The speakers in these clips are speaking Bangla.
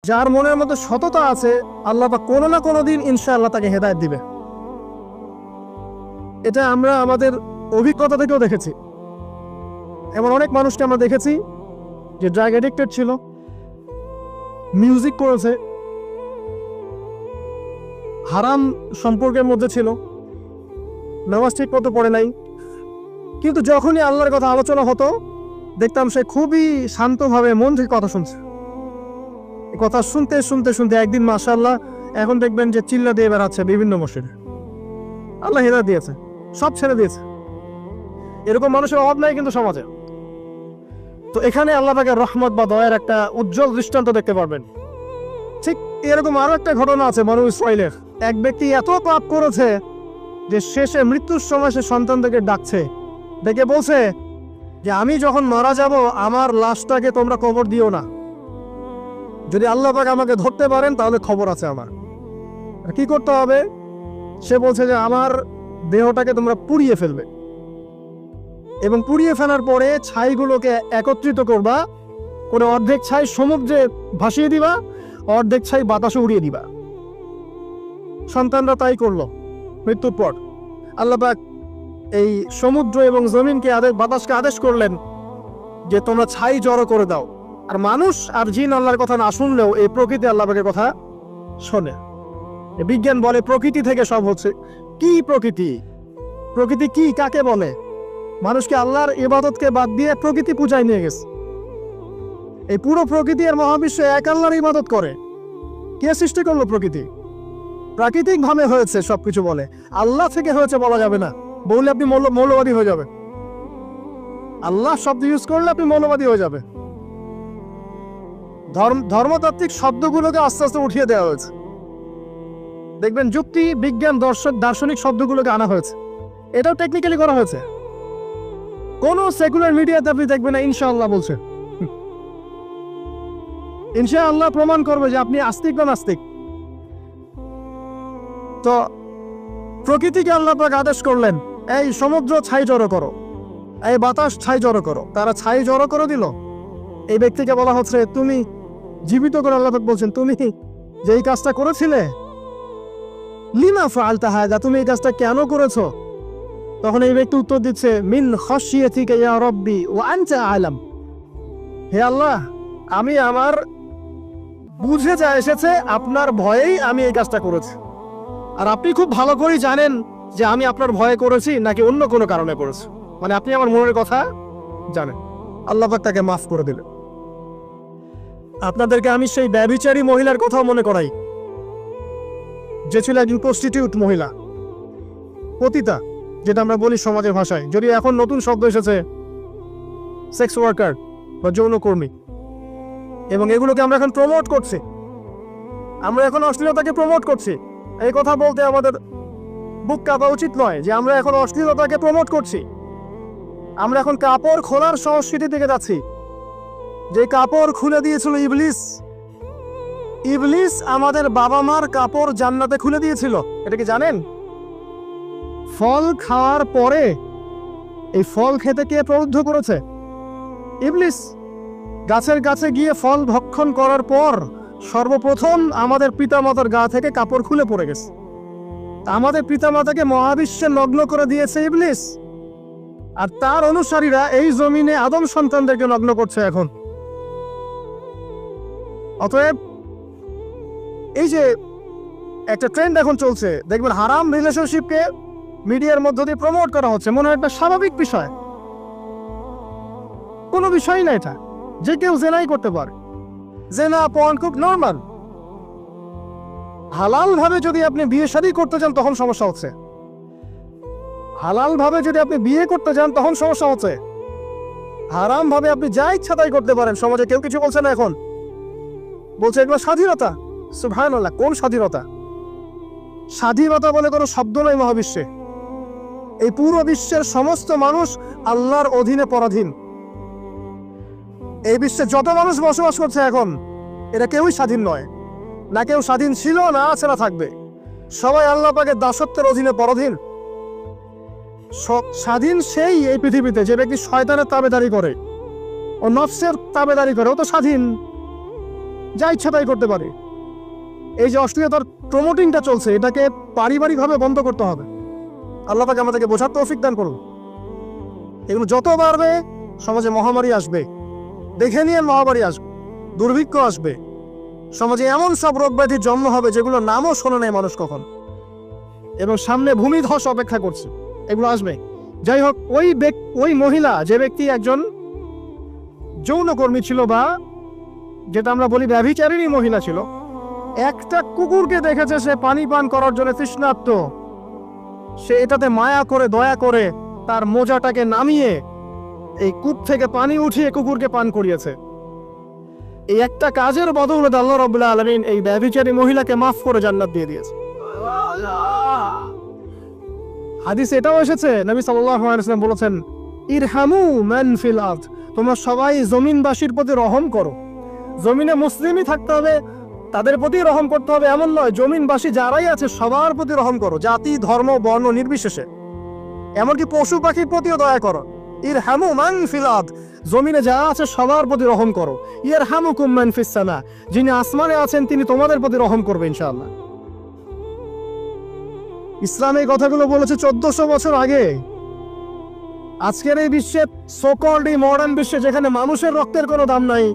যার মনের মধ্যে সততা আছে আল্লাহ পাক কোনো না কোনো দিন ইনশাআল্লাহ তাকে হেদায়েত দিবে। এটা আমরা আমাদের অভিজ্ঞতা থেকেও দেখেছি। এমন অনেক মানুষকে আমরা দেখেছি যে ড্রাগ অ্যাডিক্টেড ছিল, মিউজিক করেছে, হারাম সম্পর্কের মধ্যে ছিল, নামাজ ঠিক মতো পড়ে নাই, কিন্তু যখনই আল্লাহর কথা আলোচনা হতো দেখতাম সে খুবই শান্তভাবে মন থেকে কথা শুনছে। কথা শুনতে শুনতে শুনতে একদিন মাশাআল্লাহ এখন দেখবেন যে চিল্লা দিয়ে বেড়াচ্ছে বিভিন্ন মসজিদে। আল্লাহ হেদায়েত দিয়েছে, সব ছেড়ে দিয়েছে। এরকম মানুষের অভাব নাই কিন্তু সমাজে। তো এখানে আল্লাহ পাকের রহমত বা দয়ার একটা উজ্জ্বল দৃষ্টান্ত দেখতে পারবেন। ঠিক এরকম আরো একটা ঘটনা আছে বনু ইসরাইলের। এক ব্যক্তি এত পাপ করেছে যে শেষে মৃত্যুর সময় সে সন্তানদেরকে ডাকছে, ডেকে বলছে যে আমি যখন মারা যাব আমার লাশটাকে তোমরা কবর দিও না, যদি আল্লাহ পাক আমাকে ধরতে পারেন তাহলে খবর আছে আমার। কি করতে হবে? সে বলছে যে আমার দেহটাকে তোমরা পুড়িয়ে ফেলবে এবং পুড়িয়ে ফেলার পরে ছাইগুলোকে একত্রিত করবা, করে অর্ধেক ছাই সমুদ্রে ভাসিয়ে দিবা, অর্ধেক ছাই বাতাসে উড়িয়ে দিবা। সন্তানরা তাই করলো। মৃত্যুর পর আল্লাহ পাক এই সমুদ্র এবং জমিনকে বাতাসকে আদেশ করলেন যে তোমরা ছাই জড়ো করে দাও। আর মানুষ আর জিন আল্লাহর কথা না শুনলেও এই প্রকৃতি আল্লাহ পাকের কথা শোনে। বিজ্ঞান বলে প্রকৃতি থেকে সব হচ্ছে। কি প্রকৃতি? প্রকৃতি কি, কাকে বলে? মানুষকে আল্লাহর ইবাদতকে বাদ দিয়ে প্রকৃতি পূজায় নিয়ে গেছে। এই পুরো প্রকৃতি আর মহাবিশ্ব এক আল্লাহর ইবাদত করে। কে সৃষ্টি করলো প্রকৃতি? প্রাকৃতিক ভাবে হয়েছে সবকিছু বলে, আল্লাহ থেকে হয়েছে বলা যাবে না। বললে আপনি মৌলবাদী হয়ে যাবে। আল্লাহ শব্দ ইউজ করলে আপনি মৌলবাদী হয়ে যাবে। ধর্মতাত্ত্বিক শব্দগুলোকে আস্তে আস্তে উঠিয়ে দেওয়া হয়েছে। দেখবেন যুক্তি, বিজ্ঞান, দার্শনিক শব্দগুলোকে আনা হয়েছে। এটাও টেকনিক্যালি করা হয়েছে। কোন সেকুলার মিডিয়াতে আপনি দেখবেন না ইনশাআল্লাহ বলছে। ইনশাআল্লাহ প্রমাণ করবে যে আপনি আস্তিক বা নাস্তিক। তো প্রকৃতিকে আল্লাহ পাক আদেশ করলেন এই সমুদ্র ছাই জড়ো করো, এই বাতাস ছাই জড়ো করো। তারা ছাই জড়ো করে দিল। এই ব্যক্তিকে বলা হচ্ছে তুমি জীবিত করে আল্লাহ পাক বলছেন তুমি যে এই কাজটা করেছিলে, লিমা ফাআলতা হাযা, তুমি এই কাজটা কেন করেছো? তখন এই ব্যক্তি উত্তর দিচ্ছে মিন খাশিয়াতিকা ইয়া রাব্বি ওয়া আনতা আ'লাম। হে আল্লাহ, আমি আমার বুঝে যা এসেছে আপনার ভয়েই আমি এই কাজটা করেছি, আর আপনি খুব ভালো করেই জানেন যে আমি আপনার ভয়ে করেছি নাকি অন্য কোনো কারণে করেছি। মানে আপনি আমার মনের কথা জানেন। আল্লাহ পাক তাকে মাফ করে দিলেন। আপনাদেরকে আমি সেই ব্যভিচারী মহিলার কথাও মনে করাই, যে ছিল একজন প্রস্টিটিউট মহিলা, পতিতা, যেটা আমরা বলি সমাজের ভাষায়। যদিও এখন নতুন শব্দ এসেছে সেক্স ওয়ার্কার বা যৌনকর্মী, এবং এগুলোকে আমরা এখন প্রমোট করছি। আমরা এখন অশ্লীলতাকে প্রমোট করছি। এই কথা বলতে আমাদের বুক কাঁপা উচিত নয় যে আমরা এখন অশ্লীলতাকে প্রমোট করছি। আমরা এখন কাপড় খোলার সংস্কৃতি থেকে যাচ্ছি। যে কাপড় খুলে দিয়েছিল ইবলিস। ইবলিস আমাদের বাবা মার কাপড় জান্নাতে খুলে দিয়েছিল, এটা কি জানেন? ফল খাওয়ার পরে এই ফল খেতে কে প্রলুব্ধ করেছে? ইবলিস। গাছের কাছে গিয়ে ফল ভক্ষণ করার পর সর্বপ্রথম আমাদের পিতামাতার গা থেকে কাপড় খুলে পড়ে গেছে। আমাদের পিতামাতাকে মহাবিশ্বে নগ্ন করে দিয়েছে ইবলিস, আর তার অনুসারীরা এই জমিনে আদম সন্তানদেরকে নগ্ন করছে এখন। অতএব এই যে একটা ট্রেন্ড এখন চলছে, দেখবেন হারাম রিলেশনশিপকে মিডিয়ার মধ্য দিয়ে প্রমোট করা হচ্ছে, মনে হয় একটা স্বাভাবিক বিষয়। কোনো বিষয় না এটা, যে কেউ জেনাই করতে পারে। জেনা পর্ন খুব নর্মাল। হালাল ভাবে যদি আপনি বিয়ে শাদী করতে চান তখন সমস্যা হচ্ছে। হালাল ভাবে যদি আপনি বিয়ে করতে চান তখন সমস্যা হচ্ছে। হারাম ভাবে আপনি যা ইচ্ছা তাই করতে পারেন, সমাজে কেউ কিছু বলছে না। এখন বলছে এগুলো স্বাধীনতা। সুবহানাল্লাহ, কোন স্বাধীনতা? স্বাধীনতা বলে কোনো শব্দ নয় মহাবিশ্বে। এই পুরো বিশ্বের সমস্ত মানুষ আল্লাহর অধীনে পরাধীন। এই বিশ্বে যত মানুষ বসবাস করছে এখন, এরা কেউই স্বাধীন নয়। না কেউ স্বাধীন ছিল, না আছে, না থাকবে। সবাই আল্লাহ পাকের দাসত্বের অধীনে পরাধীন। স্বাধীন সেই এই পৃথিবীতে যে ব্যক্তি শয়তানের তাবেদারি করে, ও নফসের তাবেদারি করে, ও তো স্বাধীন। যা ইচ্ছা তাই করতে পারে। এই যে অশ্লীলতার প্রমোটিংটা চলছে, এটাকে পারিবারিকভাবে বন্ধ করতে হবে। আল্লাহ পাক আমাদেরকে বোঝার তৌফিক দান করুন। এগুলো যত বাড়বে সমাজে মহামারী আসবে, দেখে নিয়ে মহামারী আসবে, দুর্ভিক্ষ আসবে, সমাজে এমন সব রোগ ব্যাধির জন্ম হবে যেগুলো নামও শোনে নাই মানুষ কখন, এবং সামনে ভূমিধস অপেক্ষা করছে, এগুলো আসবে। যাই হোক, ওই মহিলা, যে ব্যক্তি একজন যৌনকর্মী ছিল, বা যেটা আমরা বলি ব্যভিচারিণী মহিলা ছিল, একটা কুকুরকে দেখেছে সে পানি পান করার জন্য তৃষ্ণার্ত, সে এটাতে মায়া করে দয়া করে তার মোজাটাকে নামিয়ে এই কূপ থেকে পানি উঠিয়ে কুকুরকে পান করিয়েছে। এই একটা কাজের বদৌলতে আল্লাহ রাব্বুল আলামিন এই ব্যভিচারী মহিলাকে মাফ করে জান্নাত দিয়ে দিয়েছে। হাদিসে এটাও এসেছে, নবী সাল্লাল্লাহু আলাইহি ওয়াসাল্লাম বলেছেন, ইরহামু মান ফিল আরদ, তোমরা সবাই জমিনবাসীর প্রতি রহম করো। জমিনে মুসলিমই থাকতে হবে, তাদের প্রতি রহম করতে হবে এমন নয়, জমিনবাসী যারাই আছে সবার প্রতি রহম করো, জাতি ধর্ম বর্ণ নির্বিশেষে, এমনকি পশু পাখির প্রতিও দয়া করো। ইরহামু মান ফিল আরদ, জমিনে যারা আছে সবার প্রতি রহম করো। ইয়ারহামুকুম মান ফিস সামা, যিনি আসমানে আছেন তিনি তোমাদের প্রতি রহম করবে ইনশাআল্লাহ। ইসলাম এই কথাগুলো বলেছে 1400 বছর আগে। আজকের এই বিশ্বে, সোকল্ড এই মডার্ন বিশ্বে, যেখানে মানুষের রক্তের কোনো দাম নাই,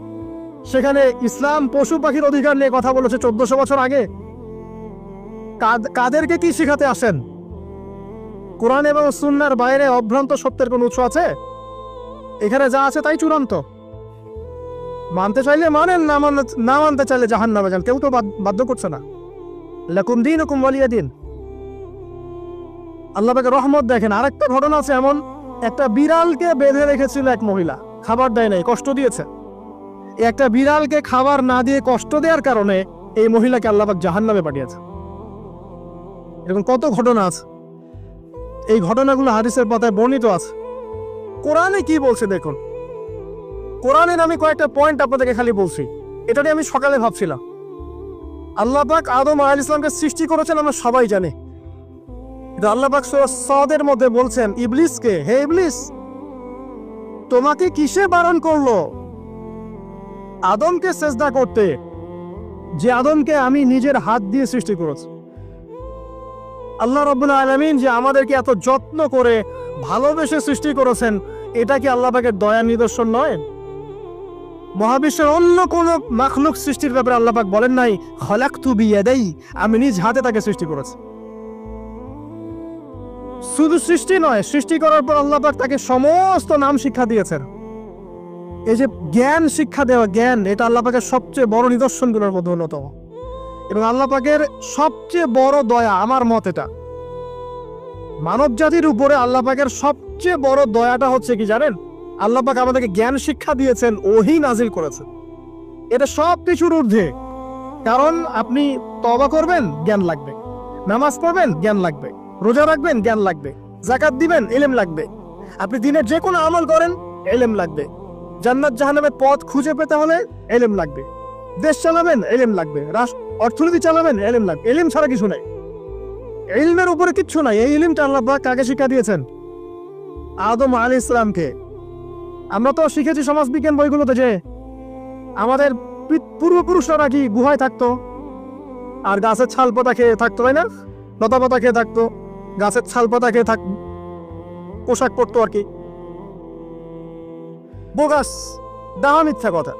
সেখানে ইসলাম পশু পাখির অধিকার নিয়ে কথা বলেছে 1400 বছর আগে। কাদেরকে কি শিখাতে আসেন? কোরআন এবং সুন্নাহর বাইরে অভ্রান্ত সত্যের কোন উৎস আছে? এখানে যা আছে তাই চূড়ান্ত। মানতে চাইলে মানেন, না মানতে চাইলে জাহান্নামে যান, কেউ তো বাধ্য করছে না। লাকুম দীনুকুম ওয়ালিয়া দিন। আল্লাহ পাকের রহমত দেখেন। আরেকটা ঘটনা আছে এমন, একটা বিড়ালকে বেঁধে রেখেছিল এক মহিলা, খাবার দেয় নাই, কষ্ট দিয়েছে। একটা বিড়ালকে খাবার না দিয়ে কষ্ট দেওয়ার কারণে এই মহিলাকে আল্লাহ পাক জাহান্নামে পাঠিয়েছে। এরকম কত ঘটনা আছে, এই ঘটনাগুলো হাদিসের পাতায় বর্ণিত আছে। কোরআনে কি বলছে দেখুন। কোরআনের আমি কয়েকটা পয়েন্ট আপনাদেরকে খালি বলছি, এটা নিয়ে আমি সকালে ভাবছিলাম। আল্লাহ পাক আদম আলাইহিস সালামকে সৃষ্টি করেছেন, আমরা সবাই জানি। আল্লাহ পাক সূরা সাদের মধ্যে বলছেন ইবলিসকে, হে ইবলিস, তোমাকে কিসে বারণ করলো আদমকে সেজদা করতে, যে আদমকে আমি নিজের হাত দিয়ে সৃষ্টি করেছি। আল্লাহ রাব্বুল আলামিন যে আমাদেরকে এত যত্ন করে ভালোবেসে সৃষ্টি করেছেন, এটা কি আল্লাহ পাকের দয়ার নিদর্শন নয়? মহাবিশ্বের অন্য কোন মাখলুক সৃষ্টির ব্যাপারে আল্লাহ পাক বলেন নাই খলাকতু বিয়াদাই, আমি নিজ হাতে তাকে সৃষ্টি করেছি। শুধু সৃষ্টি নয়, সৃষ্টি করার পর আল্লাহ পাক তাকে সমস্ত নাম শিক্ষা দিয়েছেন। এই যে জ্ঞান শিক্ষা দেওয়া, জ্ঞান, এটা আল্লাহ পাকের সবচেয়ে বড় নিদর্শনগুলোর মধ্যে অন্যতম। এবং আল্লাহ পাকের সবচেয়ে বড় দয়া, আমার মত এটা, মানব জাতির উপরে আল্লাহ পাকের সবচেয়ে বড় দয়াটা হচ্ছে কি জানেন? আল্লাহ পাক আমাদেরকে জ্ঞান শিক্ষা দিয়েছেন, ওহী নাজিল করেছেন। এটা সব কিছুর ঊর্ধ্বে। কারণ আপনি তওবা করবেন, জ্ঞান লাগবে। নামাজ পড়বেন, জ্ঞান লাগবে। রোজা রাখবেন, জ্ঞান লাগবে। যাকাত দিবেন, ইলম লাগবে। আপনি দিনের যে কোনো আমল করেন, ইলম লাগবে। জান্নাত জাহান্নামের পথ খুঁজে পেতে হলে ইলম লাগবে। দেশ চালাবেন, ইলম লাগবে। অর্থনীতি চালাবেন, ইলম লাগবে। ইলম ছাড়া কিছু নাই, ইলমের উপরে কিচ্ছু নাই। এই ইলমটা আল্লাহ পাক কাকে শিক্ষা দিয়েছেন? আদম আলাইহিস সালামকে। আমরা তো শিখেছি সমাজবিজ্ঞান বইগুলোতে যে আমাদের পূর্বপুরুষরা নাকি গুহায় থাকতো, আর গাছের ছাল পাতা খেয়ে থাকতো, তাই না? লতা পাতা খেয়ে থাকতো, গাছের ছাল পাতা খেয়ে পোশাক পরতো আর কি। বোগাস, ডাহা, মিথ্যা কথা।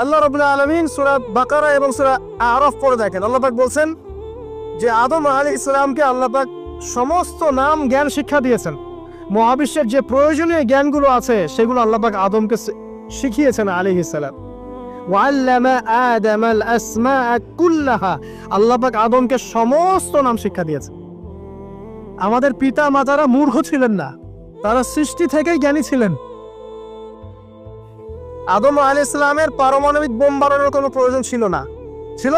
আল্লাহ রাব্বুল আলামিন সূরা বাকারা এবং সূরা আরাফ পড়ে দেখেন, আল্লাহ পাক বলছেন যে আদম আলাইহিস সালামকে আল্লাহ পাক সমস্ত নাম জ্ঞান শিক্ষা দিয়েছেন। মহাবিশ্বের যে প্রয়োজনীয় জ্ঞানগুলো আছে সেগুলো আল্লাহ পাক আদমকে শিখিয়েছেন আলাইহিস সালাম। ওয়াল্লামা আদামাল আসমাআ কুল্লাহা, আল্লাহ পাক আদমকে সমস্ত নাম শিক্ষা দিয়েছেন। আমাদের পিতা মাতারা মূর্খ ছিলেন না, তারা সৃষ্টি থেকেই জ্ঞানী ছিলেন। আদম আলাইহিস সালামের পারমাণবিক বোম বানানোর কোনো প্রয়োজন ছিল না, ছিল?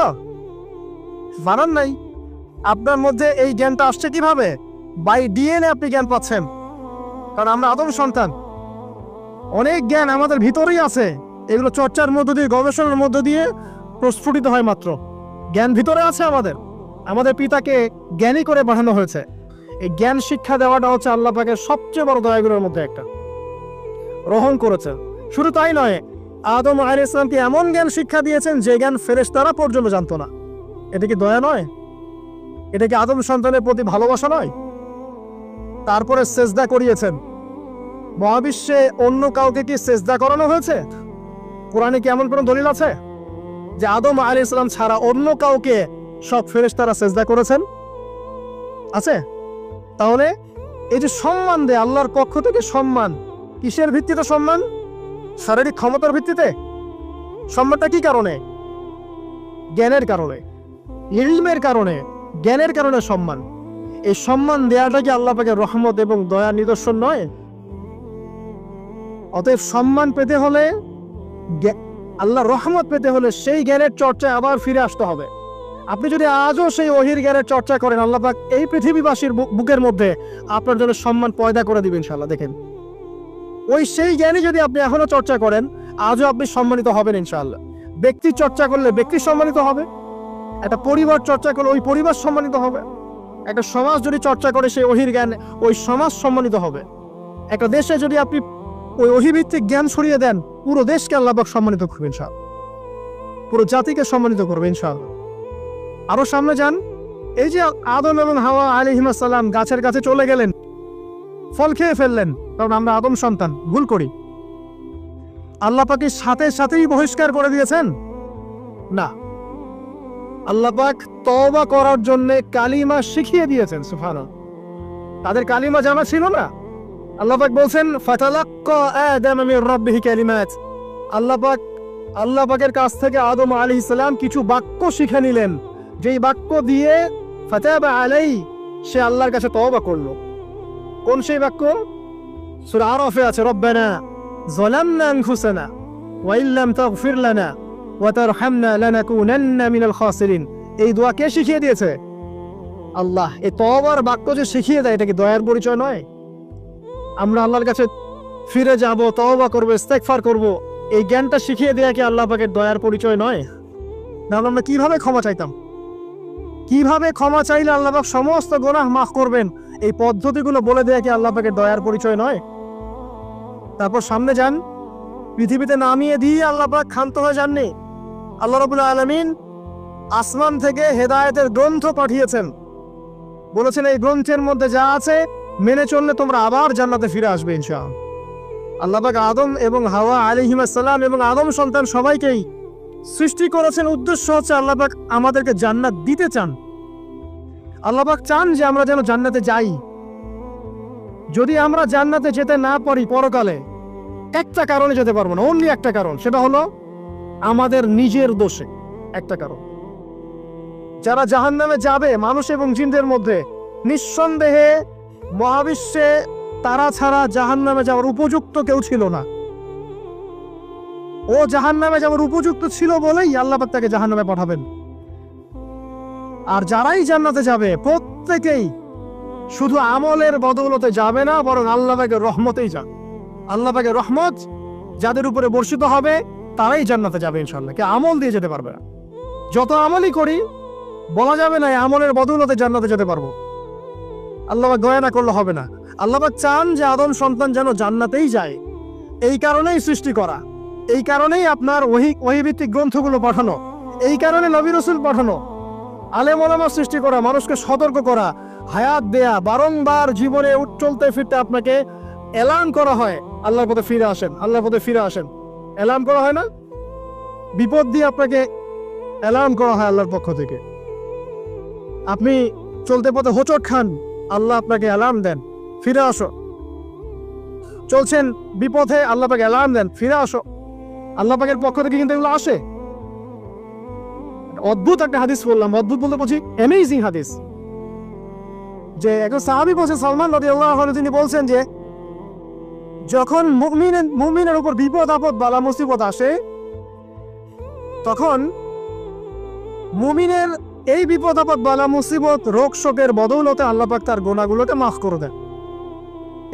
বানান নাই। আপনার মধ্যে এই জ্ঞানটা আসছে কিভাবে? বাই ডিএনএ আপনি জ্ঞান পাচ্ছেন, কারণ আমরা আদম সন্তান। অনেক জ্ঞান আমাদের ভিতরেই আছে, এগুলো চর্চার মধ্য দিয়ে, গবেষণার মধ্য দিয়ে প্রস্ফুটিত হয় মাত্র। জ্ঞান ভিতরে আছে আমাদের, আমাদের পিতাকে জ্ঞানী করে পাঠানো হয়েছে। এই জ্ঞান শিক্ষা দেওয়াটা হচ্ছে আল্লাহ পাকের সবচেয়ে বড় দয়াগুলোর মধ্যে একটা। রহম করেছে। শুধু তাই নয়, আদম আলাইহিস সালামকে এমন জ্ঞান শিক্ষা দিয়েছেন যে জ্ঞান ফেরেশতারা পর্যন্ত জানতো না। এটা কি দয়া নয়? এটা কি আদম সন্তানের প্রতি ভালোবাসা নয়? তারপরে সেজদা করিয়েছেন। মহাবিশ্বে অন্য কাউকে কি সেজদা করানো হয়েছে? কোরআনে কি এমন কোনো দলিল আছে যে আদম আলাইহিস সালাম ছাড়া অন্য কাউকে সব ফেরেশতারা সেজদা করেছেন? আছে? তাহলে এই যে সম্মান দেয় আল্লাহর পক্ষ থেকে, সম্মান কিসের ভিত্তিতে সম্মান? শারীরিক ক্ষমতার ভিত্তিতে? সম্মানটা কি কারণে? জ্ঞানের কারণে, ইলমের কারণে, জ্ঞানের কারণে সম্মান। এই সম্মান দেওয়াটা কি আল্লাহ পাকের রহমত এবং দয়ার নিদর্শন নয়? অতএব সম্মান পেতে হলে, আল্লাহর রহমত পেতে হলে সেই জ্ঞানের চর্চায় আবার ফিরে আসতে হবে। আপনি যদি আজও সেই ওহির জ্ঞানের চর্চা করেন, আল্লাহ পাক এই পৃথিবীবাসীর বুকের মধ্যে আপনার জন্য সম্মান পয়দা করে দিবেন ইনশাআল্লাহ। দেখেন, ওই সেই জ্ঞানী যদি আপনি এখনো চর্চা করেন, আজও আপনি সম্মানিত হবেন ইনশাআল্লাহ। ব্যক্তি চর্চা করলে ব্যক্তি সম্মানিত হবে, একটা পরিবার চর্চা করলে ওই পরিবার সম্মানিত হবে, একটা সমাজ যদি চর্চা করে সেই ওহির জ্ঞান, ওই সমাজ সম্মানিত হবে। একটা দেশে যদি আপনি ওই ওহিভিত্তিক জ্ঞান ছড়িয়ে দেন, পুরো দেশকে আল্লাহ পাক সম্মানিত করবেন ইনশাআল্লাহ, পুরো জাতিকে সম্মানিত করবেন ইনশাআল্লাহ। আরো সামনে যান, এই যে আদম এবং হাওয়া আলাইহিস সালাম গাছের কাছে চলে গেলেন, ফল খেয়ে ফেললেন, কারণ আমরা আদম সন্তান, ভুল করি। আল্লাহ পাক সাথে সাথেই বহিষ্কার করে দিয়েছেন? না, আল্লাহ পাক তওবা করার জন্য কালিমা শিখিয়ে দিয়েছেন। সুবহানাল্লাহ, তাদের কালিমা জানা ছিল না। আল্লাহ পাক বলছেন ফাতালাক্কা আদম মির রাব্বিহি কালিমাত। আল্লাহ পাকের কাছ থেকে আদম আলাইহিস সালাম কিছু বাক্য শিখে নিলেন, যেই বাক্য দিয়ে ফাতাবা আলাইহি, সে আল্লাহর কাছে তওবা করলো। কোন সেই বাক্য? সূরা আরাফে আছে, রব্বানা যালামনা আনফুসানা ওয়া ইল্লাম তাগফির লানা ওয়া তারহামনা লানাকুনান্না মিনাল খাসিরিন। এই দোয়া কে শিখিয়ে দিয়েছে? আল্লাহ। এই তওবার বাক্য যে শিখিয়ে দেয়, এটা কি দয়ার পরিচয় নয়? আমরা আল্লাহর কাছে ফিরে যাব, তওবা করব, ইস্তেগফার করব, এই জ্ঞানটা শিখিয়ে দেয়া কি আল্লাহ পাকের দয়ার পরিচয় নয়? তাহলে আমরা কিভাবে ক্ষমা চাইতাম? কিভাবে ক্ষমা চাইলে আল্লাহ পাক সমস্ত গুনাহ মাফ করবেন, এই পদ্ধতিগুলো বলে দেয়া কি আল্লাহ পাকের দয়ার পরিচয় নয়? তারপর সামনে যান, পৃথিবীতে নামিয়ে দিয়ে আল্লাহ পাক ক্ষান্ত হয়ে যাননি। আল্লাহ রাব্বুল আলামিন আসমান থেকে হেদায়েতের গ্রন্থ পাঠিয়েছেন, বলেছেন এই গ্রন্থের মধ্যে যা আছে মেনে চললে তোমরা আবার জান্নাতে ফিরে আসবে ইনশাআল্লাহ। আল্লাহ পাক আদম এবং হাওয়া আলাইহিস সালাম এবং আদম সন্তান সবাইকেই সৃষ্টি করেছেন, উদ্দেশ্য হচ্ছে আল্লাহ পাক আমাদেরকে জান্নাত দিতে চান। আল্লাহ পাক চান যে আমরা যেন জান্নাতে যাই। যদি আমরা জান্নাতে যেতে না পারি পরকালে, একটা কারণে যেতে পারবো না, অনলি একটা কারণ, সেটা হলো আমাদের নিজের দোষে। একটা কারণ, যারা জাহান্নামে যাবে মানুষ এবং জিনদের মধ্যে, নিঃসন্দেহে মহাবিশ্বে তারা ছাড়া জাহান্নামে যাওয়ার উপযুক্ত কেউ ছিল না। ও জাহান্নামে যাওয়ার উপযুক্ত ছিল বলেই আল্লাহ পাক তাকে জাহান্নামে পাঠাবেন। আর যারাই জান্নাতে যাবে প্রত্যেকেই শুধু আমলের বদৌলতে যাবে না, বরং আল্লাহ পাকের রহমতেই যাবে। আল্লাহ পাকের রহমত যাদের উপরে বর্ষিত হবে তারাই জান্নাতে যাবে ইনশাআল্লাহ। কে আমল দিয়ে যেতে পারবে না। যত আমলই করি বলা যাবে না আমলের বদৌলতে জান্নাতে যেতে পারবো। আল্লাহ পাক দয়া না করলে হবে না। আল্লাহ পাক চান যে আদম সন্তান যেন জান্নাতেই যায়। এই কারণেই সৃষ্টি করা, এই কারণেই আপনার ওহীভিত্তিক গ্রন্থগুলো পাঠানো, এই কারণে নবী রাসূল পাঠানো, আলেম ওলামা সৃষ্টি করা, মানুষকে সতর্ক করা, হায়াত দেয়া, বারংবার জীবনে চলতে ফিরতে আপনাকে এলান করা হয় আল্লাহর পথে ফিরে আসেন, আল্লাহর পথে ফিরে আসেন। এলান করা হয় না? বিপদ দিয়ে আপনাকে এলান করা হয় আল্লাহর পক্ষ থেকে। আপনি চলতে পথে হোঁচট খান, আল্লাহ আপনাকে এলান দেন, ফিরে আসো। চলছেন বিপথে, আল্লাহ পাক এলান দেন, ফিরে আসো। আল্লাহ পাকের পক্ষ থেকে কিন্তু এগুলো আসে। অদ্ভুত একটা হাদিস বললাম, অদ্ভুত বলতে বলছি অ্যামেজিং হাদিস, যে একজন সাহাবী বলছেন, সালমান রাদিয়াল্লাহু আনহু, তিনি বলছেন যে যখন মুমিনের উপর বিপদ আপদ বালা মুসিবত আসে, তখন মুমিনের এই বিপদ আপদ বালা মুসিবত রোগ শোকের বদৌলতে আল্লাহ পাক তার গুনাহগুলোকে মাফ করে দেন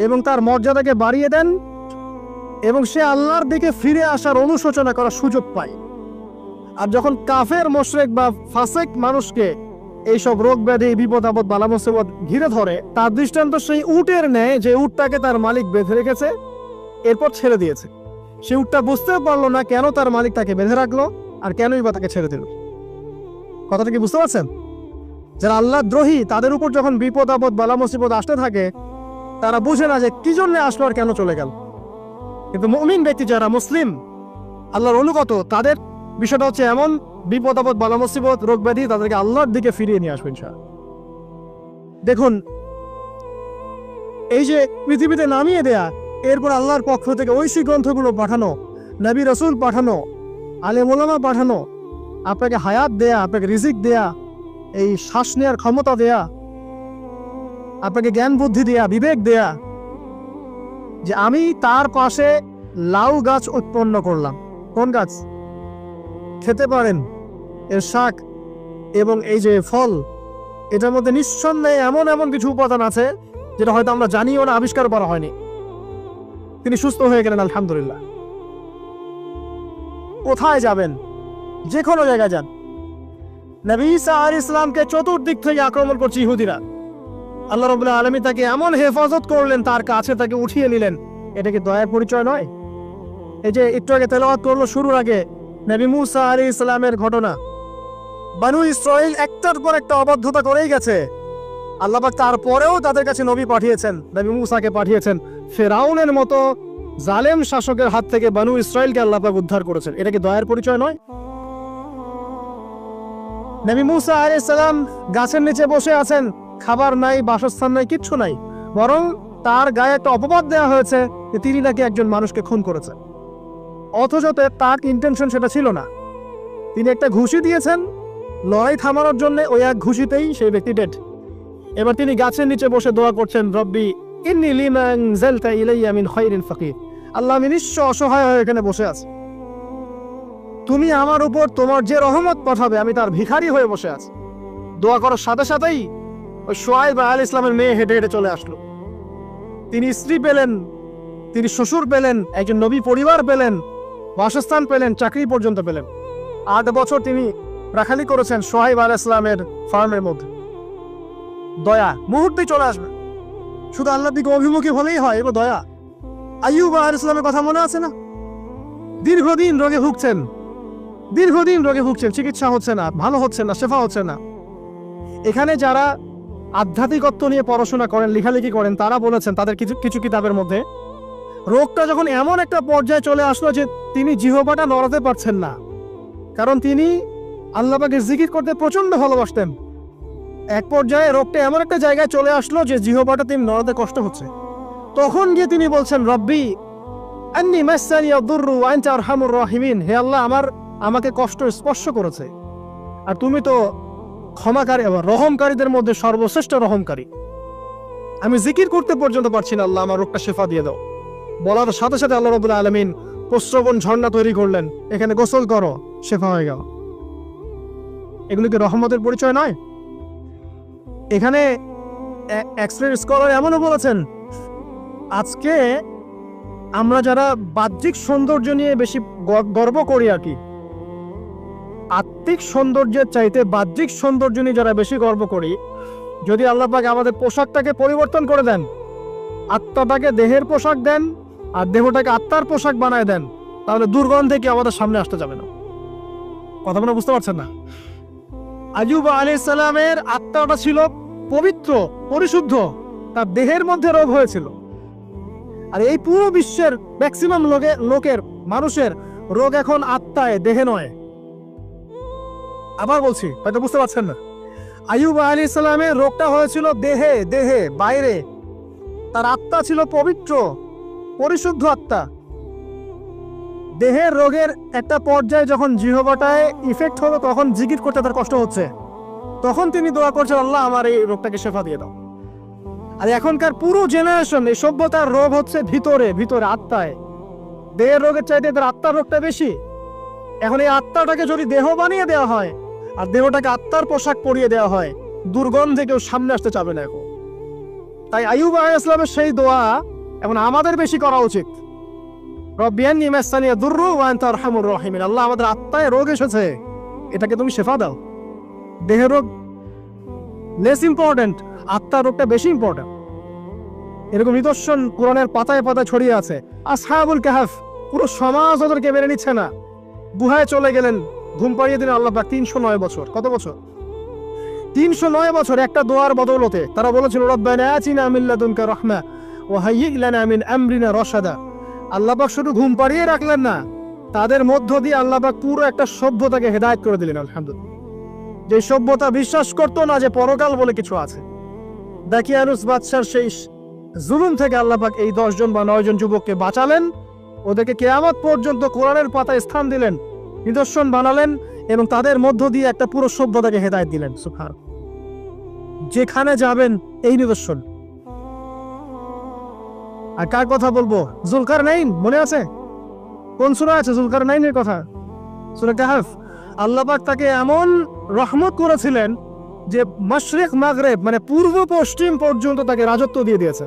এবং তার মর্যাদাকে বাড়িয়ে দেন, এবং সে আল্লাহর দিকে ফিরে আসার অনুশোচনা করার সুযোগ পায়। আর যখন কাফের মুশরিক বা ফাসিক মানুষকে এইসব রোগ ব্যাধি বিপদ আপদ বালা মুসিবত ঘিরে ধরে, তার দৃষ্টান্ত সেই উটের ন্যায় যে উটটাকে তার মালিক বেঁধে রেখেছে, এরপর ছেড়ে দিয়েছে। সে উটটা বুঝতে পারলো না কেন তার মালিক তাকে বেঁধে রাখলো আর কেনই বা তাকে ছেড়ে দিল। কথাটা কি বুঝতে পারছেন? যারা আল্লাহ দ্রোহী তাদের উপর যখন বিপদ আপদ বালা মুসিবত আসতে থাকে তারা বুঝে না যে কি জন্য আসলো আর কেন চলে গেল। কিন্তু মুমিন ব্যক্তি যারা মুসলিম আল্লাহর অনুগত তাদের বিষয়টা হচ্ছে এমন বিপদ আপদ বালা মুসিবত রোগ ব্যাধি তাদেরকে আল্লাহর দিকে ফিরিয়ে নিয়ে আসবে ইনশাআল্লাহ। দেখুন এই যে পৃথিবীতে নামিয়ে দেয়া, এরপর আল্লাহর পক্ষ থেকে ঐশী গ্রন্থগুলো পাঠানো, নবী রসুল পাঠানো, আলেম ওলামা পাঠানো, আপনাকে হায়াত দেয়া, আপনাকে রিজিক দেয়া, এই শ্বাস নেওয়ার ক্ষমতা দেয়া, আপনাকে জ্ঞান বুদ্ধি দেয়া, বিবেক দেয়া, যে আমি তার পাশে লাউ গাছ উৎপন্ন করলাম। কোন গাছ? খেতে পারেন এর শাক এবং এই যে ফল, এটার মধ্যে নিঃসন্দেহে এমন এমন কিছু উপাদান আছে যেটা হয়তো আমরা জানিও না, আবিষ্কার করা হয়নি। তিনি সুস্থ হয়ে গেলেন আলহামদুলিল্লাহ। কোথায় যাবেন? যে কোনো জায়গায় যান। নবী ঈসা আলাইহিস সালামকে চতুর্দিক থেকে আক্রমণ করছে ইহুদিরা। আল্লাহ রাব্বুল আলামিন তাকে এমন হেফাজত করলেন, তার কাছে তাকে উঠিয়ে নিলেন। এটা কি দয়ার পরিচয় নয়? এই যে একটু আগে তেলাওয়াত করলো শুরুর আগে নবী মুসা আলাইহিস সালামের ঘটনা। বানু ইসরাইল একটার পর একটা অবাধ্যতা করেই গেছে। আল্লাহ পাক তারপরেও তাদের কাছে নবী পাঠিয়েছেন, নবী মুসাকে পাঠিয়েছেন। ফেরাউনের মতো জালেম শাসকের হাত থেকে বানু ইসরাইলকে আল্লাহ পাক উদ্ধার করেছেন। এটা কি দয়ার পরিচয় নয়? নবী মুসা আলাইহিস সালাম গাছের নিচে বসে আছেন, খাবার নাই, বাসস্থান নাই, কিচ্ছু নাই, বরং তার গায়ে একটা অপবাদ দেওয়া হয়েছে যে তিনি নাকি একজন মানুষকে খুন করেছেন। অথচ তার ইন্টেনশন সেটা ছিল না। তিনি একটা ঘুষি দিয়েছেন লড়াই থামানোর জন্য, ওই এক ঘুষিতেই সেই ব্যক্তি ডেড। এবার তিনি গাছের নিচে বসে দোয়া করছেন, রব্বি ইন্নী লিমা আনজালতা ইলাইয়া মিন খায়রিন ফাকির। আল্লাহ, আমি নিঃস্ব অসহায় হয়ে এখানে বসে আছি, তুমি আমার উপর তোমার যে রহমত পাঠাবে আমি তার ভিখারি হয়ে বসে আছি। দোয়া করার সাথে সাথেই ওই শুআয়ব আলাইহিস ইসলামের মেয়ে হেঁটে হেঁটে চলে আসলো। তিনি স্ত্রী পেলেন, তিনি শ্বশুর পেলেন, একজন নবী পরিবার পেলেন, বাসস্থান পেলেন, চাকরি পর্যন্ত পেলেন। 8 বছর তিনি রাখালি করেছেন শুআয়ব আলাইহিস ইসলামের ফার্মের মধ্যে। দয়া মুহূর্তেই চলে আসবে, শুধু আল্লাহর দিকে অভিমুখী হলেই হয়। এবার দয়া। আইয়ুব আলাইহিস সালামের কথা মনে আছে না? দীর্ঘদিন রোগে ভুগছেন, চিকিৎসা হচ্ছে না, ভালো হচ্ছে না, শেফা হচ্ছে না। এখানে যারা আধ্যাত্মিকত্ব নিয়ে পড়াশোনা করেন, লেখালেখি করেন, তারা বলেছেন তাদের কিছু কিছু কিতাবের মধ্যে, রোগটা যখন এমন একটা পর্যায়ে চলে আসলো যে তিনি জিহ্বাটা নড়াতে পারছেন না, কারণ তিনি আল্লাহ পাকের জিকির করতে প্রচন্ড ভালোবাসতেন। এক পর্যায়ে রোগটা এমন একটা জায়গায় চলে আসলো যে জিহ্বাটা তিনি নড়াতে কষ্ট হচ্ছে। তখন গিয়ে তিনি বলছেন, রব্বি আন্নী মাসসানি আদ-দুররু ওয়া আনতা আরহামুর রাহিমিন। হে আল্লাহ, আমাকে কষ্ট স্পর্শ করেছে, আর তুমি তো ক্ষমাকারী এবং রহমকারীদের মধ্যে সর্বশ্রেষ্ঠ রহমকারী। আমি জিকির করতে পর্যন্ত পারছি না, আল্লাহ আমার রোগটা শেফা দিয়ে দাও। বলার সাথে সাথে আল্লাহ রাব্বুল আলামিন প্রস্রবণ ঝর্ণা তৈরি করলেন, এখানে গোসল করো, শেফা হয়ে গেল। এগুলো কি রহমতের পরিচয় নয়? এখানে এক্সরে স্কলার এমনও বলেছেন, আজকে আমরা যারা বাহ্যিক সৌন্দর্য নিয়ে বেশি গর্ব করি আর কি, আত্মিক সৌন্দর্যের চাইতে বাহ্যিক সৌন্দর্য নিয়ে যারা বেশি গর্ব করি, যদি আল্লাহ পাক আমাদের পোশাকটাকে পরিবর্তন করে দেন, আত্মাটাকে দেহের পোশাক দেন আর দেহটাকে আত্মার পোশাক বানায় দেন, তাহলে দুর্গন্ধে কি আমাদের সামনে আসতে যাবে না। কথা মনে বুঝতে পারছেন না? আইয়ুব আলাইহিস সালামের আত্মাটা ছিল পবিত্র, পরিশুদ্ধ, তার দেহের মধ্যে রোগ হয়েছিল। আর এই পুরো বিশ্বের ম্যাক্সিমাম লোকের মানুষের রোগ এখন আত্মায়, দেহে নয়। আবার বলছি, হয়তো বুঝতে পারছেন না। আইয়ুব আলাইহিস সালামের রোগটা হয়েছিল দেহে, বাইরে। তার আত্মা ছিল পবিত্র, পরিশুদ্ধ আত্মা। দেহের রোগের একটা পর্যায়ে যখন জিহ্বাটায় ইফেক্ট হলো, তখন জিকির করতে তার কষ্ট হচ্ছে, তখন তিনি দোয়া করছেন, আল্লাহ আমার এই রোগটাকে শেফা দিয়ে দাও। আর এখনকার পুরো জেনারেশন, এই সভ্যতার রোগ হচ্ছে ভিতরে, আত্মায়। দেহের রোগের চাইতে তার আত্মার রোগটা বেশি। এখন এই আত্মাটাকে যদি দেহ বানিয়ে দেওয়া হয় আর দেহটাকে আত্মার পোশাক পরিয়ে দেওয়া হয়, দুর্গন্ধে কেউ সামনে আসতে চাবে না এখন। তাই আইয়ুব আলাইহিস সালামের সেই দোয়া এখন আমাদের বেশি করা উচিত। রব্বি আন্নী মাসসানি আদ-দুররু ওয়া আনতা আরহামুর রাহিমিন। আল্লাহ, আমাদের আত্মায় রোগ এসেছে, এটাকে তুমি শেফা দাও। দেহের রোগ লেস ইম্পর্টেন্ট, আত্মার রোগটা বেশি ইম্পর্টেন্ট। এরকম নিদর্শন কোরআনের পাতায় পাতায় ছড়িয়ে আছে। আসহাবুল কাহফ, পুরো সমাজ ওদেরকে মেনে নিচ্ছে না, গুহায় চলে গেলেন, ঘুম পাড়িয়ে দিলেন আল্লাহ পাক। 309 বছর, কত বছর? 309 বছর একটা দোয়ার বদৌলতে। তারা বলেছিল রব্বানা আতিনা মিন লাদুনকা রাহমা ওয়া হাইয়্ লানা মিন আমরিনা রাশাদা। আল্লাহ পাক শুধু ঘুম পাড়িয়ে রাখলেন না, তাদের মধ্য দিয়ে আল্লাহ পাক পুরো একটা সভ্যতাকে হেদায়েত করে দিলেন। আলহামদুলিল্লাহ। যে সভ্যতা বিশ্বাস করতো না যে পরকাল বলে কিছু আছে, দাকিয়ানুস বাদশার সেই জুলুম থেকে আল্লাহ পাক এই 10 জন বা 9 জন যুবককে বাঁচালেন, ওদেরকে কিয়ামত পর্যন্ত কোরআনের পাতায় স্থান দিলেন, নিদর্শন বানালেন এবং তাদের মধ্য দিয়ে একটা পুরো সভ্যতাকে হেদায়েত দিলেন। সুবহান। যেখানে যাবেন এই নিদর্শন। আর কার কথা বলবো? জুলকারনাইন, মনে আছে? কোন সূরা আছে জুলকারনাইনের কথা? সূরা কাহফ। আল্লাহ পাক তাকে এমন রহমত করেছিলেন যে মাশরিক মাগরিব মানে পূর্ব পশ্চিম পর্যন্ত তাকে রাজত্ব দিয়ে দিয়েছে।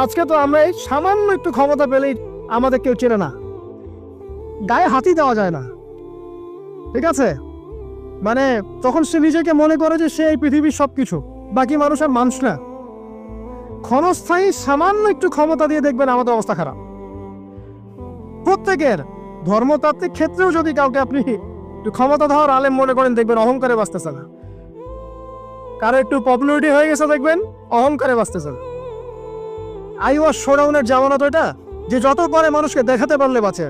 আজকে তো আমরা এই সামান্য একটু ক্ষমতা পেলেই আমাদের কেউ চেনে না, গায়ে হাতই দেওয়া যায় না, ঠিক আছে? মানে তখন সে নিজেকে মনে করে যে সে এই পৃথিবীর সবকিছু, বাকি মানুষ আর মানুষ না। ক্ষণস্থায়ী সামান্য একটু ক্ষমতা দিয়ে দেখবেন আমাদের অবস্থা খারাপ। প্রত্যেকের ধর্মতাত্ত্বিক ক্ষেত্রেও যদি কাউকে আপনি একটু ক্ষমতা ধর আলেম মনে করেন, দেখবেন অহংকারে বাঁচতেছে না। কারো একটু পপুলারিটি হয়ে গেছে, দেখবেন অহংকারে বাঁচতেছে না। আইওয়াস শোডাউনের জামানা তো এটা, যে যত পারে মানুষকে দেখাতে পারলে বাঁচে।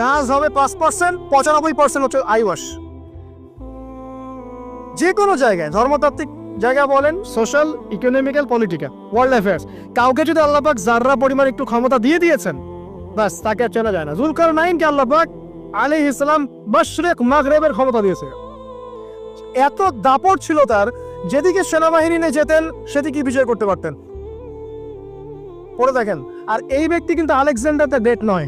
কাজ হবে 5%, 95% হচ্ছে আইওয়াস। যে কোনো জায়গায়, ধর্মতাত্ত্বিক জায়গা বলেন, social, economical, political, world affairs, কাউকে যদি আল্লাহ পাক যাররা পরিমাণ একটু ক্ষমতা দিয়ে দিয়েছেন, বাস তাকে আর চেনা যায় না। জুলকারনাইনকে আল্লাহ পাক আলাইহিস সালাম মাশরিক মাগরিবের ক্ষমতা দিয়েছে। এত দাপট ছিল তার, যেদিকে সেনাবাহিনী নিয়ে যেতেন সেদিকে বিজয় করতে পারতেন। পড়ে দেখেন। আর এই ব্যক্তি কিন্তু আলেকজান্ডার দ্য গ্রেট নয়।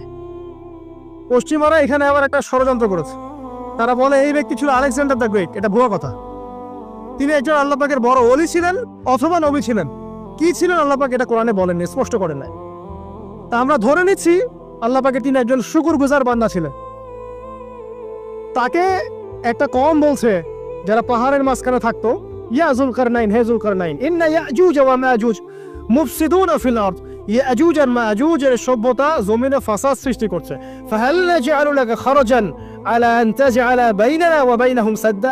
পশ্চিমারা এখানে আবার একটা ষড়যন্ত্র করেছে। তারা বলে এই ব্যক্তি ছিল আলেকজান্ডার দ্য গ্রেট। এটা ভুয়া কথা। তিনি একজন আল্লাহ পাকের বড় ওলি ছিলেন অথবা নবী ছিলেন। কি ছিলেন আল্লাহ পাক এটা কোরআনে বলেননি, স্পষ্ট করেন নাই। তা আমরা ধরে নিচ্ছি আল্লাহ পাকের তিনি একজন শুকরগুজার বান্দা ছিলেন। তাকে একটা কওম বলছে যারা পাহাড়ের মাঝখানে থাকতো, ইয়া যুলকারনাইন, হে যুলকারনাইন, ইন্না ইয়াজুজ ওয়া মাজুজ মুফসিদুনা ফিল আরদ। ইয়াজুজ আর মাজুজের সভ্যতা জমিনে ফাসাদ সৃষ্টি করছে। ফাহাল নাজআলু লাকা খারাজান আলা আন তাজআলা বাইনানা ওয়া বাইনাহুম সাদ্দা।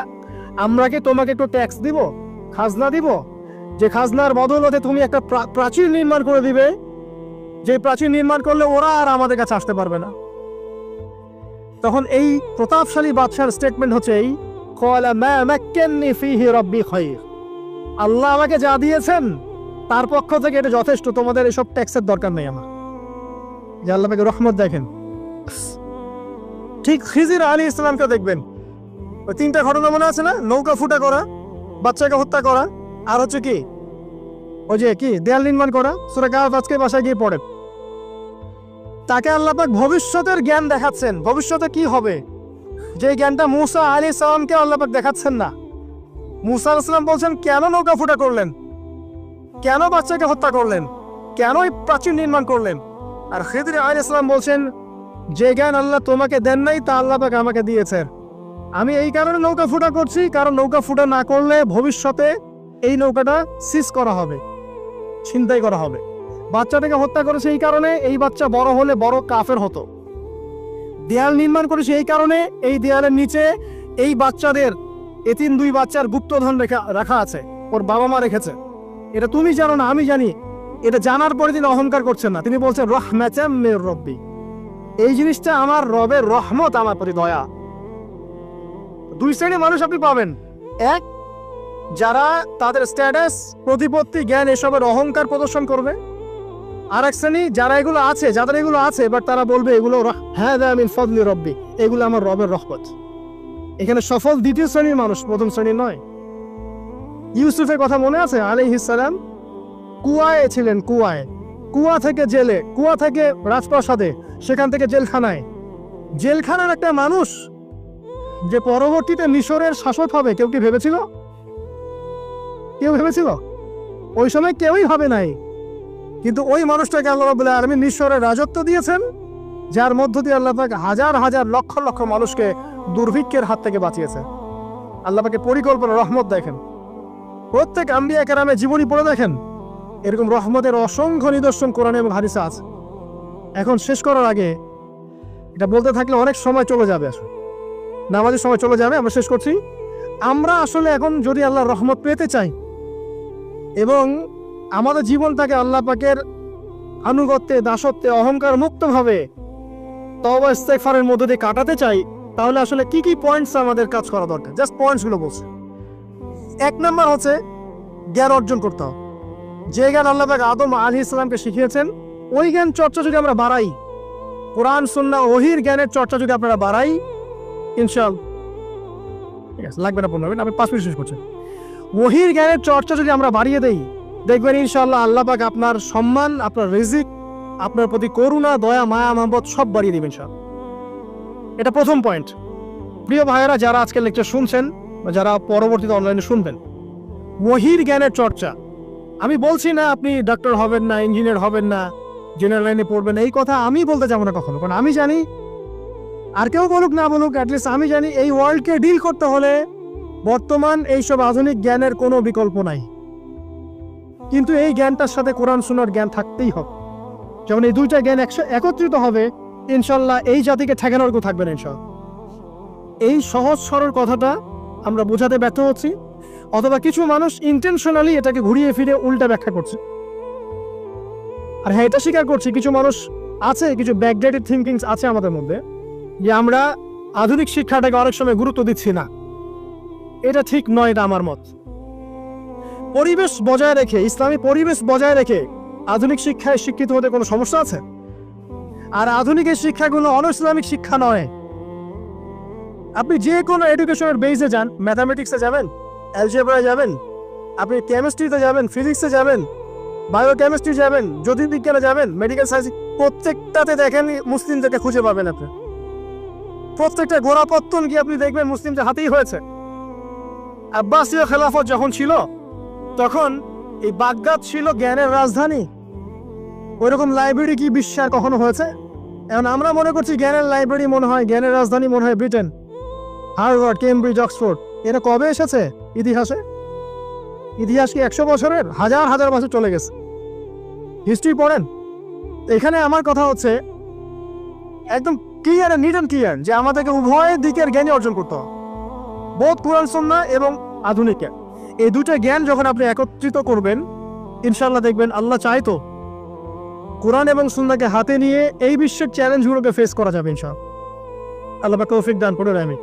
আমরা কি তোমাকে একটু ট্যাক্স দিব, খাজনা দিব, যে খাজনার বদৌলতে তুমি একটা প্রাচীর নির্মাণ করে দিবে, যে প্রাচীর নির্মাণ করলে ওরা আর আমাদের কাছে আসতে পারবে না। তখন এই প্রতাপশালী বাদশার স্টেটমেন্ট হচ্ছে এই, ক্বালা মা মাক্কান্নি ফীহি রাব্বি খায়র। আল্লাহ আমাকে যা দিয়েছেন তার পক্ষ থেকে এটা যথেষ্ট, তোমাদের এসব ট্যাক্সের দরকার নেই আমার। যে আল্লাহ পাকের রহমত দেখেন। ঠিক খিজির আলাইহিস সালামকে দেখবেন, ওই 3টা ঘটনা মনে আছে না? নৌকা ফুটা করা, বাচ্চাকে হত্যা করা, আর হচ্ছে কি ওই যে কি দেয়াল নির্মাণ করা। সূরা কাহফ আজকে বাসায় গিয়ে পড়েন। তাকে আল্লাহ পাক ভবিষ্যতের জ্ঞান দেখাচ্ছেন, ভবিষ্যতে কি হবে, যে জ্ঞানটা মূসা আলাইহিস সালামকে আল্লাহ পাক দেখাচ্ছেন না। মূসা আলাইহিস সালাম বলছেন কেন নৌকা ফুটা করলেন, কেন বাচ্চাকে হত্যা করলেন, কেন এই প্রাচীর নির্মাণ করলেন। আর খিজির আলাইহিস সালাম বলছেন যে জ্ঞান আল্লাহ তোমাকে দেন নাই তা আল্লাহ পাক আমাকে দিয়েছেন। আমি এই কারণে নৌকা ফুটা করছি, কারণ নৌকা ফুটা না করলে ভবিষ্যতে এই নৌকাটা সিজ করা হবে, ছিনতাই করা হবে। বাচ্চাটাকে হত্যা করেছে এই কারণে, এই বাচ্চা বড় হলে বড় কাফের হতো। দেয়াল নির্মাণ করেছে এই কারণে, এই দেয়ালের নিচে এই বাচ্চাদের এতিম 2 বাচ্চার গুপ্তধন রাখা আছে, ওর বাবা মা রেখেছে। এটা তুমি জানো না, আমি জানি। এটা জানার পরে তিনি অহংকার করছেন না, তিনি বলছেন রাহমাতাম মির রাব্বি, এই জিনিসটা আমার রবের রহমত, আমার প্রতি দয়া। 2 শ্রেণীর মানুষ আপনি পাবেন। এক, যারা তাদের স্ট্যাটাস, প্রতিপত্তি, জ্ঞান এসবের অহংকার প্রদর্শন করবে। আর এক শ্রেণী যারা এগুলো আছে, যাদের এগুলো আছে, বাট তারা বলবে এগুলো হাযা মিন ফাদলি রাব্বি, এগুলো আমার রবের রহমত। এখানে সফল 2য় শ্রেণীর মানুষ, 1ম শ্রেণীর নয়। ইউসুফের কথা মনে আছে? আলাইহিস সালাম কুয়ায় ছিলেন, কুয়া থেকে জেলে, কুয়া থেকে রাজপ্রাসাদে, সেখান থেকে জেলখানায়। জেলখানার একটা মানুষ যে পরবর্তীতে মিশরের শাসক হবে, কেউ কি ভেবেছিল? কেউ ভেবেছিল? ওই সময় কেউই ভাবে নাই। কিন্তু ওই মানুষটাকে আল্লাহ রাব্বুল আলামিন মিশরের রাজত্ব দিয়েছেন, যার মধ্য দিয়ে আল্লাহ পাক হাজার হাজার লক্ষ লক্ষ মানুষকে দুর্ভিক্ষের হাত থেকে বাঁচিয়েছে। আল্লাহ পাকের পরিকল্পনা, রহমত দেখেন। প্রত্যেক আম্বিয়া কেরামের জীবনী পড়ে দেখেন, এরকম রহমতের অসংখ্য নিদর্শন কোরআনে এবং হাদিসে আছে। এখন শেষ করার আগে এটা বলতে থাকলে অনেক সময় চলে যাবে, আসলে নামাজের সময় চলে যাবে, আমরা শেষ করছি। আমরা আসলে এখন যদি আল্লাহর রহমত পেতে চাই এবং আমাদের জীবনটাকে আল্লাহ পাকের আনুগত্যে, দাসত্বে, অহংকার মুক্তভাবে তওবা ইস্তেগফারের মধ্যে দিয়ে কাটাতে চাই, তাহলে আসলে কি কি পয়েন্টস আমাদের কাজ করা দরকার, জাস্ট পয়েন্টসগুলো বলছে। 1 নম্বর হচ্ছে জ্ঞান অর্জন করতে হবে। যে জ্ঞান আল্লাহ পাক আদম আলাইহিস সালামকে শিখিয়েছেন, ওই জ্ঞান চর্চা যদি আমরা বাড়াই, কোরআন সুন্নাহ ওহীর জ্ঞানের চর্চা যদি আপনারা বাড়াই, ইনশাআল্লাহ ঠিক আছে, লাগবে না 15 মিনিট, আমি 5 মিনিট শেষ করছি। ওহীর জ্ঞানের চর্চা যদি আমরা বাড়িয়ে দেই, দেখবেন ইনশাআল্লাহ আল্লাহ পাক আপনার সম্মান, আপনার রিজিক, আপনার প্রতি করুণা, দয়া, মায়া, মহব্বত সব বাড়িয়ে দিবেন ইনশাআল্লাহ। এটা প্রথম পয়েন্ট। প্রিয় ভাইয়েরা, যারা আজকে লেকচার শুনছেন বা যারা পরবর্তীতে অনলাইনে শুনবেন, ওহীর জ্ঞানের চর্চা। আমি বলছি না আপনি ডাক্তার হবেন না, ইঞ্জিনিয়ার হবেন না, জেনারেল লাইনে পড়বেন, এই কথা আমি বলতে যাবো না কখনো। কারণ আমি জানি, আর কেউ বলুক না বলুক, অ্যাটলিস্ট আমি জানি এই ওয়ার্ল্ডকে ডিল করতে হলে বর্তমান এইসব আধুনিক জ্ঞানের কোনো বিকল্প নাই। কিন্তু এই জ্ঞানটার সাথে কোরআন সুন্নাহর জ্ঞান থাকতেই হবে। যখন এই দুইটা জ্ঞান একত্রিত হবে, ইনশাল্লাহ এই জাতিকে ঠেকানোর কেউ থাকবে না ইনশাল্লাহ। এই সহজ সরল কথাটা আমরা বোঝাতে ব্যর্থ হচ্ছি, অথবা কিছু মানুষ ইন্টেনশনালি এটাকে ঘুরিয়ে ফিরে উল্টা ব্যাখ্যা করছে। আর হ্যাঁ, এটা স্বীকার করছি, কিছু মানুষ আছে, কিছু ব্যাকডেটেড থিঙ্কিংস আছে আমাদের মধ্যে, যে আমরা আধুনিক শিক্ষাটাকে অনেক সময় গুরুত্ব দিচ্ছি না। এটা ঠিক নয়, এটা আমার মত। পরিবেশ বজায় রেখে, ইসলামী পরিবেশ বজায় রেখে আধুনিক শিক্ষায় শিক্ষিত হতে কোনো সমস্যা আছে? আর আধুনিকের শিক্ষাগুলো অনইসলামিক শিক্ষা নয়। আপনি যে কোনো এডুকেশনের বেসে যান, ম্যাথামেটিক্সে যাবেন, অ্যালজেব্রায় যাবেন, আপনি কেমিস্ট্রিতে যাবেন, ফিজিক্সে যাবেন, বায়োকেমিস্ট্রি যাবেন, জ্যোতির্বিজ্ঞানে যাবেন, মেডিকেল সায়েন্স, প্রত্যেকটাতে দেখেন মুসলিমদেরকে খুঁজে পাবেন আপনি। প্রত্যেকটা গোড়াপত্তন কি আপনি দেখবেন মুসলিমদের হাতেই হয়েছে। আব্বাসীয় খেলাফত যখন ছিল, তখন এই বাগদাদ ছিল জ্ঞানের রাজধানী। ওইরকম লাইব্রেরি কি বিশ্বে কখনো হয়েছে? এখন আমরা মনে করছি জ্ঞানের লাইব্রেরি মনে হয়, জ্ঞানের রাজধানী মনে হয় ব্রিটেন, হার্ভার্ড, কেমব্রিজ, অক্সফোর্ড। এরা কবে এসেছে ইতিহাসে? ইতিহাস কি 100 বছরের? হাজার হাজার বছর চলে গেছে। হিস্ট্রি পড়েন। এখানে আমার কথা হচ্ছে একদম ক্লিয়ার, নিট অ্যান্ড ক্লিয়ার, যে আমাদেরকে উভয় দিকের জ্ঞানই অর্জন করতে হবে, বোধ কোরআন সুন্নাহ এবং আধুনিক জ্ঞান। এই দুটো জ্ঞান যখন আপনি একত্রিত করবেন, ইনশাআল্লাহ দেখবেন আল্লাহ চাইতো কোরআন এবং সুন্নাহকে হাতে নিয়ে এই বিশ্বের চ্যালেঞ্জগুলোকে ফেস করা যাবে ইনশাআল্লাহ। আল্লাহ পাক তৌফিক দান করুন, আমিন।